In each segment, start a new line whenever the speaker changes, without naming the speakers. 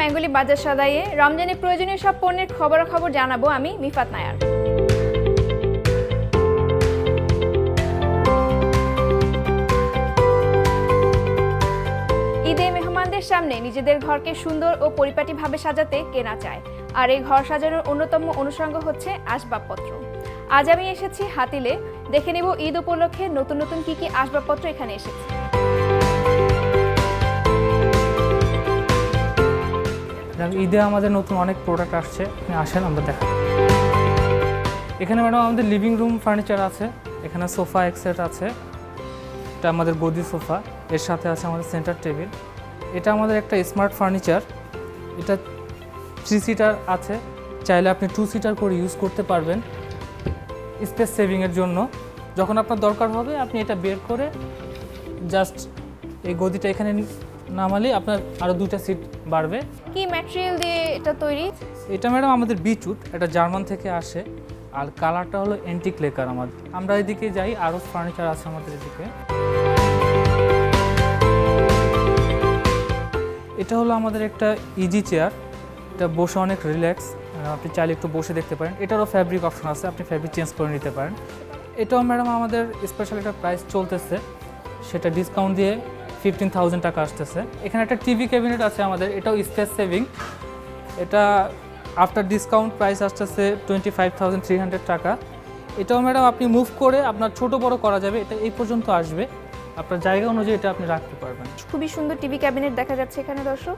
ম্যাঙ্গোলি বাজার সদাইয়ে রমজানের প্রয়োজনীয় সব পণ্যের খবরাখবর জানাবো আমি মিফাত নায়ার। ঈদে মেহমানদের সামনে নিজেদের ঘরকে সুন্দর ও পরিপাটিভাবে সাজাতে কেনা চায়, আর এই ঘর সাজানোর অন্যতম অনুষঙ্গ হচ্ছে আসবাবপত্র। আজ আমি এসেছি হাতিলে, দেখে নেব ঈদ উপলক্ষে নতুন নতুন কি কি আসবাবপত্র এখানে এসেছে।
ঈদে আমাদের নতুন অনেক প্রোডাক্ট আসছে, আপনি আসেন আমরা দেখাই। এখানে ম্যাডাম আমাদের লিভিং রুম ফার্নিচার আছে, এখানে সোফা এক সেট আছে, এটা আমাদের গদি সোফা, এর সাথে আছে আমাদের সেন্টার টেবিল। এটা আমাদের একটা স্মার্ট ফার্নিচার, এটা 3 সিটার আছে, চাইলে আপনি 2 সিটার করে ইউজ করতে পারবেন স্পেস সেভিংয়ের জন্য। যখন আপনার দরকার হবে আপনি এটা বের করে জাস্ট এই গদিটা এখানে নামালে আপনার আরও 2টা সিট বাড়বে।
কি ম্যাটেরিয়াল দিয়ে এটা তৈরি?
এটা ম্যাডাম আমাদের বিচুট, এটা জার্মান থেকে আসে, আর কালারটা হলো অ্যান্টিক লেকার। আমরা এদিকে যাই, আরও ফার্নিচার আছে আমাদের এদিকে। এটা হলো আমাদের একটা ইজি চেয়ার, এটা বসে অনেক রিল্যাক্স, আপনি চাইলে একটু বসে দেখতে পারেন। এটারও ফ্যাব্রিক অপশন আছে, আপনি ফ্যাব্রিক চেঞ্জ করে নিতে পারেন। এটাও ম্যাডাম আমাদের স্পেশাল একটা প্রাইস চলতেছে, সেটা ডিসকাউন্ট দিয়ে 15,000 টাকা আসতেছে। এখানে একটা টিভি ক্যাবিনেট আছে আমাদের, এটাও স্পেস সেভিং, এটা আফটার ডিসকাউন্ট প্রাইস আসতেছে 25,300 টাকা। এটাও ম্যাডাম আপনি মুভ করে আপনার ছোট বড় করা যাবে, এটা এই পর্যন্ত আসবে, আপনার জায়গা অনুযায়ী এটা আপনি রাখতে পারবেন।
খুবই সুন্দর টিভি ক্যাবিনেট দেখা যাচ্ছে এখানে দর্শক।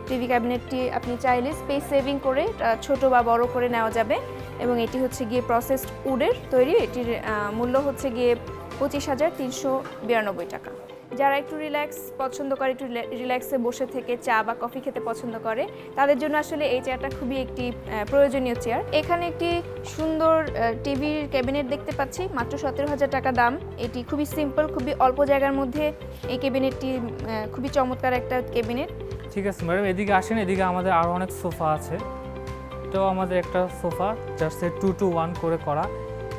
টিভি ক্যাবিনেটটি আপনি চাইলে স্পেস সেভিং করে ছোট বা বড় করে নেওয়া যাবে, এবং এটি হচ্ছে গিয়ে প্রসেসড উডের তৈরি। এটির মূল্য হচ্ছে গিয়ে 25,392 টাকা। যারা একটু রিল্যাক্স পছন্দ করে, একটু রিল্যাক্সে বসে থেকে চা বা কফি খেতে পছন্দ করে, তাদের জন্য আসলে এই চেয়ারটা খুবই একটি প্রয়োজনীয় চেয়ার। এখানে একটি সুন্দর টিভির ক্যাবিনেট দেখতে পাচ্ছি, মাত্র 17,000 টাকা দাম। এটি খুবই সিম্পল, খুবই অল্প জায়গার মধ্যে এই ক্যাবিনেটটি খুবই চমৎকার একটা ক্যাবিনেট।
ঠিক আছে ম্যাডাম, এদিকে আসেন, এদিকে আমাদের আরও অনেক সোফা আছে। এটাও আমাদের একটা সোফা, যার সেট 2 to 1 করে করা।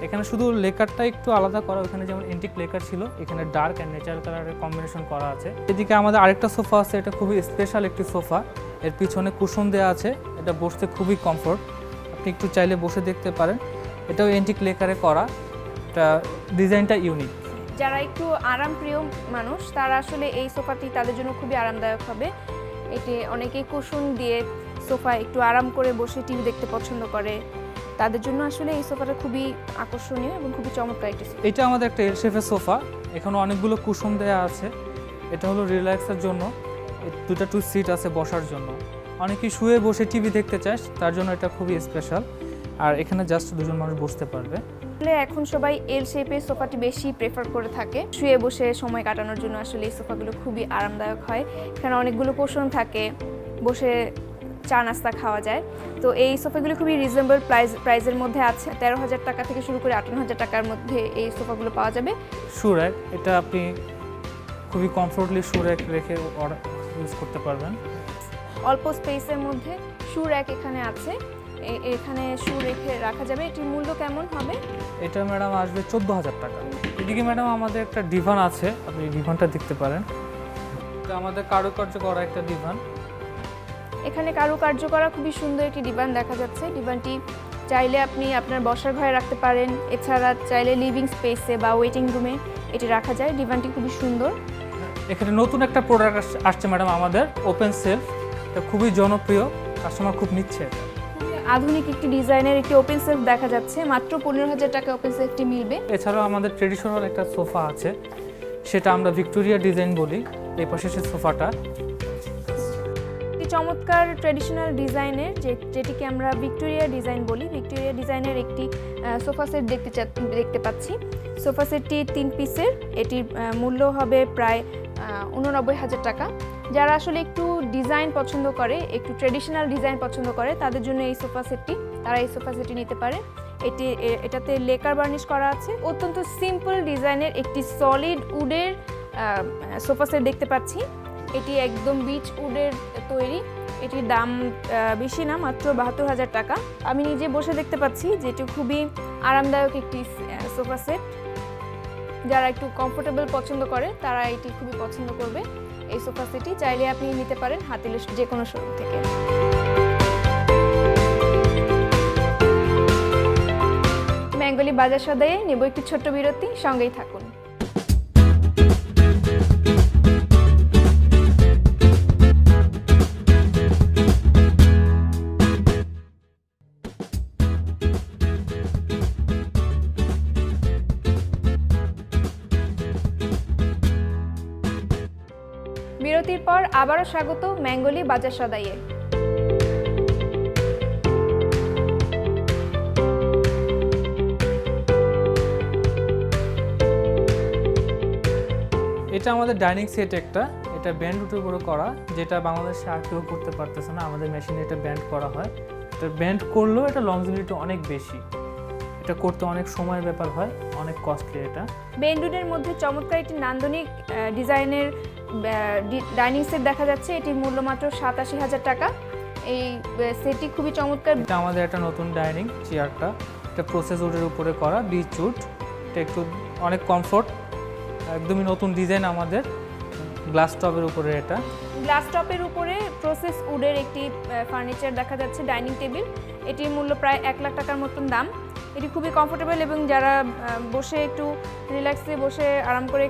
এখানে শুধু লেকারটা একটু আলাদা করা, ওখানে যেমন অ্যান্টিক লেকার ছিল, এখানে ডার্ক অ্যান্ড ন্যাচারাল কালারের কম্বিনেশন করা আছে। এদিকে আমাদের আরেকটা সোফা আছে, এটা খুবই স্পেশাল একটি সোফা, এর পিছনে কুশন দেওয়া আছে, এটা বসতে খুবই কমফোর্ট, আপনি একটু চাইলে বসে দেখতে পারেন। এটাও অ্যান্টিক লেকারে করা, এটা ডিজাইনটা ইউনিক।
যারা একটু আরামপ্রিয় মানুষ, তারা আসলে এই সোফাটি তাদের জন্য খুবই আরামদায়ক হবে। এটি অনেকেই কুশন দিয়ে সোফায় একটু আরাম করে বসে টিভি দেখতে পছন্দ করে, তাদের জন্য আসলে এই সোফাটা খুবই আকর্ষণীয় এবং খুবই চমৎকার একটি সোফা।
এটা আমাদের একটা এল শেপের সোফা, এখানে অনেকগুলো কুশন দেওয়া আছে, এটা হলো রিল্যাক্সের জন্য, 2 সিট আছে বসার জন্য। অনেকেই শুয়ে বসে টিভি দেখতে চায়, তার জন্য এটা খুবই স্পেশাল, আর এখানে জাস্ট 2জন মানুষ বসতে পারবে।
এখন সবাই এল শেপের সোফাটি বেশি প্রেফার করে থাকে, শুয়ে বসে সময় কাটানোর জন্য আসলে এই সোফাগুলো খুবই আরামদায়ক হয়। এখানে অনেকগুলো কুশন থাকে, বসে চা নাস্তা খাওয়া যায়। তো এই সোফাগুলো খুবই রিজনেবল প্রাইসের মধ্যে আছে, 13,000 টাকা থেকে শুরু করে 58,000 টাকার মধ্যে এই সোফাগুলো পাওয়া যাবে।
শু র্যাক, এটা আপনি খুবই কমফোর্টলি শু র্যাক রেখে ইউজ করতে পারবেন।
অল্প স্পেসের মধ্যে শু র্যাক এখানে আছে, এখানে শু রেখে রাখা যাবে। এটির মূল্য কেমন হবে?
এটা ম্যাডাম আসবে 14,000 টাকা। এদিকে ম্যাডাম আমাদের একটা ডিভান আছে, আপনি ডিভানটা দেখতে পারেন, এটা আমাদের কারুকার্য করা একটা ডিভান।
এখানে কারুকার্য করা খুবই সুন্দর একটি ডিভান দেখা যাচ্ছে। ডিভানটি চাইলে আপনি আপনার বসার ঘরে রাখতে পারেন, এছাড়া চাইলে লিভিং স্পেসে বা ওয়েটিং রুমে এটি রাখা যায়। ডিভানটি খুবই সুন্দর।
এখানে নতুন একটা প্রোডাক্ট আসছে ম্যাডাম আমাদের, ওপেন সেলফ, এটা খুবই জনপ্রিয়, কাস্টমার খুব নিচ্ছে।
আধুনিক একটি ডিজাইনের একটি ওপেন সেলফ দেখা যাচ্ছে, মাত্র 15,000 টাকা ওপেন সেলফটি মিলবে।
এছাড়াও আমাদের ট্রেডিশনাল একটা সোফা আছে, সেটা আমরা ভিক্টোরিয়া ডিজাইন বলি, এই পাশে সে সোফাটা
চমৎকার ট্রেডিশনাল ডিজাইনের, যেটিকে আমরা ভিক্টোরিয়া ডিজাইন বলি। ভিক্টোরিয়া ডিজাইনের একটি সোফা সেট দেখতে পাচ্ছি। সোফা সেটটি 3 পিসের, এটির মূল্য হবে প্রায় 89,000 টাকা। যারা আসলে একটু ডিজাইন পছন্দ করে, একটু ট্রেডিশনাল ডিজাইন পছন্দ করে, তাদের জন্য এই সোফা সেটটি নিতে পারে। এটাতে লেকার বার্নিশ করা আছে। অত্যন্ত সিম্পল ডিজাইনের একটি সলিড উডের সোফা সেট দেখতে পাচ্ছি। এটি একদম বিচ উডের তৈরি। এটির দাম বেশি না, মাত্র 72,000 টাকা। আমি নিজে বসে দেখতে পাচ্ছি যে এটি খুবই আরামদায়ক একটি সোফা সেট। যারা একটু কমফোর্টেবল পছন্দ করে, তারা এটি খুবই পছন্দ করবে। এই সোফা সেটটি চাইলে আপনি নিতে পারেন হাতিলের যে কোনো শোরুম থেকে। বেঙ্গলি বাজার সদাইয়ে নেব একটি ছোট্ট বিরতি, সঙ্গেই থাকুন। বিরতির পর আবারও স্বাগত বেঙ্গলি বাজার সদাইয়ে।
এটা আমাদের ডাইনিং সেট একটা, এটা ব্যান্ড উটের উপরে করা, যেটা বাংলাদেশে আর কেউ করতে পারতেছে না। আমাদের মেশিনে এটা ব্যান্ড করা হয়। এটা ব্যান্ড করলেও এটা লংজিভিটি অনেক বেশি, এটা করতে অনেক সময়ের ব্যাপার হয়, অনেক কস্টলি। এটা
বেন্ডুনের মধ্যে চমৎকার একটি নান্দনিক ডিজাইনের ডাইনিং সেট দেখা যাচ্ছে। এটির মূল্য মাত্র 87,000 টাকা। এই সেটটি খুবই চমৎকার।
এটা আমাদের একটা নতুন ডাইনিং চেয়ারটা, এটা প্রসেস উডের উপরে করা, বিচ উড। এটা একটু অনেক কমফোর্ট, একদমই নতুন ডিজাইন আমাদের, গ্লাস টপের উপরে। এটা
গ্লাস টপের উপরে প্রসেস উডের একটি ফার্নিচার দেখা যাচ্ছে, ডাইনিং টেবিল। এটির মূল্য প্রায় 1 লাখ টাকার মতন দাম। এটি খুবই কমফোর্টেবল এবং যারা বসে একটু রিল্যাক্সে বসে আরাম করে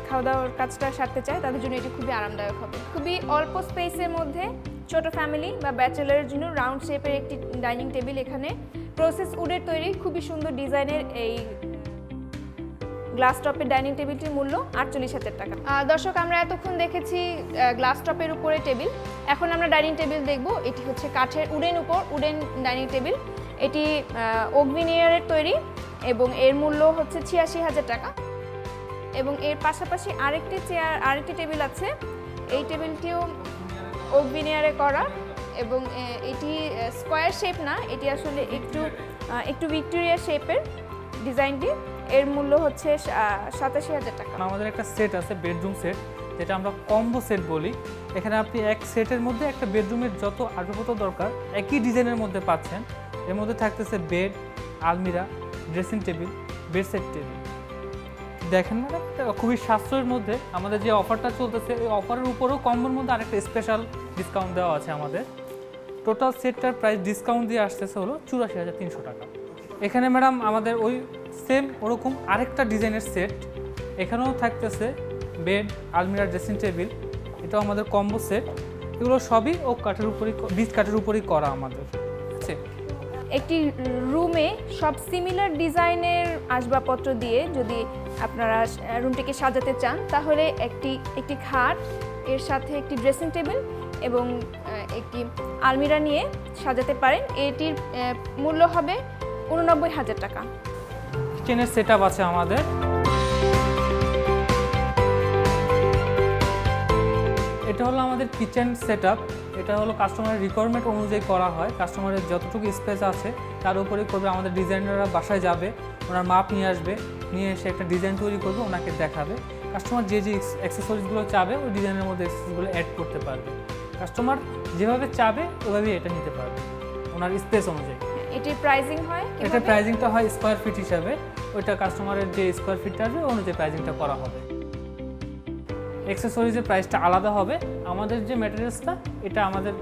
খাওয়া দাওয়ার কাজটা সারতে চায় তাদের জন্য এটি খুবই আরামদায়ক হবে। খুবই অল্প স্পেসের মধ্যে ছোট ফ্যামিলি বা ব্যাচেলারের জন্য রাউন্ড শেপের একটি ডাইনিং টেবিল। এখানে প্রসেস উডের তৈরি খুবই সুন্দর ডিজাইনের এই গ্লাস টপের ডাইনিং টেবিলটির মূল্য 48,000 টাকা। দর্শক, আমরা এতক্ষণ দেখেছি গ্লাস টপের উপরে টেবিল, এখন আমরা ডাইনিং টেবিল দেখব। এটি হচ্ছে কাঠের উডেন ডাইনিং টেবিল। এটি ওক ভিনিয়ারের তৈরি এবং এর মূল্য হচ্ছে 86,000 টাকা। এবং এর পাশাপাশি আরেকটি টেবিল আছে, এই টেবিলটিও ওক ভিনিয়ারে করা এবং এটি স্কোয়ার শেপ না, এটি আসলে একটু ভিক্টোরিয়া শেপের ডিজাইনটি। এর মূল্য হচ্ছে 87,000 টাকা।
আমাদের একটা সেট আছে, বেডরুম সেট, যেটা আমরা কম্বো সেট বলি। এখানে আপনি এক সেটের মধ্যে একটা বেডরুমের যত আসবাবপত্র দরকার একই ডিজাইনের মধ্যে পাচ্ছেন। এর মধ্যে থাকতেছে বেড, আলমিরা, dressing table, bed set table. দেখেন ম্যাডাম, খুবই সাশ্রয়ের মধ্যে আমাদের যে অফারটা চলতেছে, এই অফারের উপরেও কম্বোর মধ্যে আরেকটা স্পেশাল ডিসকাউন্ট দেওয়া আছে আমাদের। টোটাল সেটটার প্রাইস ডিসকাউন্ট দিয়ে আসতেছে হলো 84,300 টাকা। এখানে ম্যাডাম আমাদের ওই সেম ওরকম আরেকটা ডিজাইনের সেট, এখানেও থাকতেছে বেড, আলমিরা, ড্রেসিং টেবিল। এটাও আমাদের কম্বো সেট। এগুলো সবই বীজ কাঠের উপরেই করা আমাদের। ঠিক আছে,
একটি রুমে সব সিমিলার ডিজাইনের আসবাবপত্র দিয়ে যদি আপনারা রুমটিকে সাজাতে চান তাহলে একটি খাট, এর সাথে একটি ড্রেসিং টেবিল এবং একটি আলমিরা নিয়ে সাজাতে পারেন। এটির মূল্য হবে 89,000 টাকা।
কিচেনের সেট আপ আছে আমাদের। এটা হলো আমাদের কিচেন সেট আপ। এটা হলো কাস্টমারের রিকোয়ারমেন্ট অনুযায়ী করা হয়। কাস্টমারের যতটুকু স্পেস আছে তার উপরেই করবে। আমাদের ডিজাইনাররা বাসায় যাবে, ওনার মাপ নিয়ে আসবে, নিয়ে এসে একটা ডিজাইন তৈরি করবে, ওনাকে দেখাবে। কাস্টমার যে অ্যাক্সেসরিজগুলো চাবে ওই ডিজাইনের মধ্যে অ্যাক্সেসরিজগুলো অ্যাড করতে পারবে। কাস্টমার যেভাবে চাবে ওইভাবেই এটা নিতে পারবে ওনার স্পেস অনুযায়ী।
এটির প্রাইসিং হয়,
এটা প্রাইসিংটা হয় স্কোয়ার ফিট হিসাবে। ওইটা কাস্টমারের যে স্কোয়ার ফিটটা আসবে অনুযায়ী প্রাইসিংটা করা হবে। অ্যাক্সেসরিজের প্রাইসটা আলাদা হবে। আমাদের যে ম্যাটেরিয়ালসটা এটা আমাদের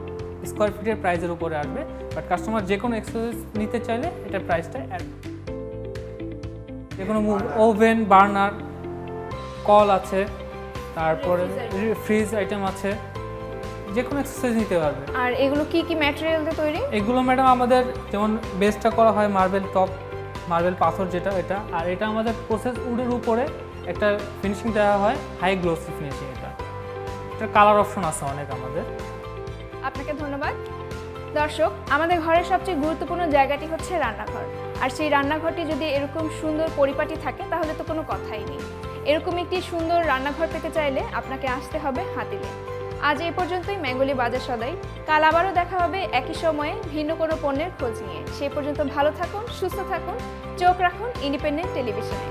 স্কোয়ার ফিটের প্রাইসের উপরে আসবে, বাট কাস্টমার যে কোনো অ্যাক্সেসরিজ নিতে চাইলে এটার প্রাইসটা যে কোনো ওভেন, বার্নার, কল আছে, তারপরে ফ্রিজ আইটেম আছে, যে কোনো অ্যাক্সেসরিজ নিতে পারবে।
আর এগুলো কি ম্যাটেরিয়াল দিয়ে তৈরি?
এগুলো ম্যাডাম আমাদের যেমন বেসটা করা হয় মার্বেল টপ, মার্বেল পাথর যেটা এটা, আর এটা আমাদের প্রসেস উডের উপরে একটা ফিনিশিং দেওয়া হয়, হাই গ্লোসি ফিনিশিং। এটা কালার অপশন আছে অনেক আমাদের।
আপনাকে ধন্যবাদ। দর্শক, আমাদের ঘরের সবচেয়ে গুরুত্বপূর্ণ জায়গাটি হচ্ছে রান্নাঘর। আর সেই রান্নাঘরটি যদি এরকম সুন্দর পরিপাটি থাকে তাহলে তো কোনো কথাই নেই। এরকম একটি সুন্দর রান্নাঘর পেতে চাইলে আপনাকে আসতে হবে হাতিলে। আজ এই পর্যন্তই বেঙ্গলি বাজার সদাই। কাল আবারও দেখা হবে একই সময়ে ভিন্ন কোনো পণ্যের খোঁজ নিয়ে। সেই পর্যন্ত ভালো থাকুন, সুস্থ থাকুন, চোখ রাখুন ইন্ডিপেন্ডেন্ট টেলিভিশনে।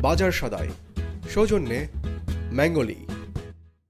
বাজার সদাই, সৌজন্যে ম্যাঙ্গোলি।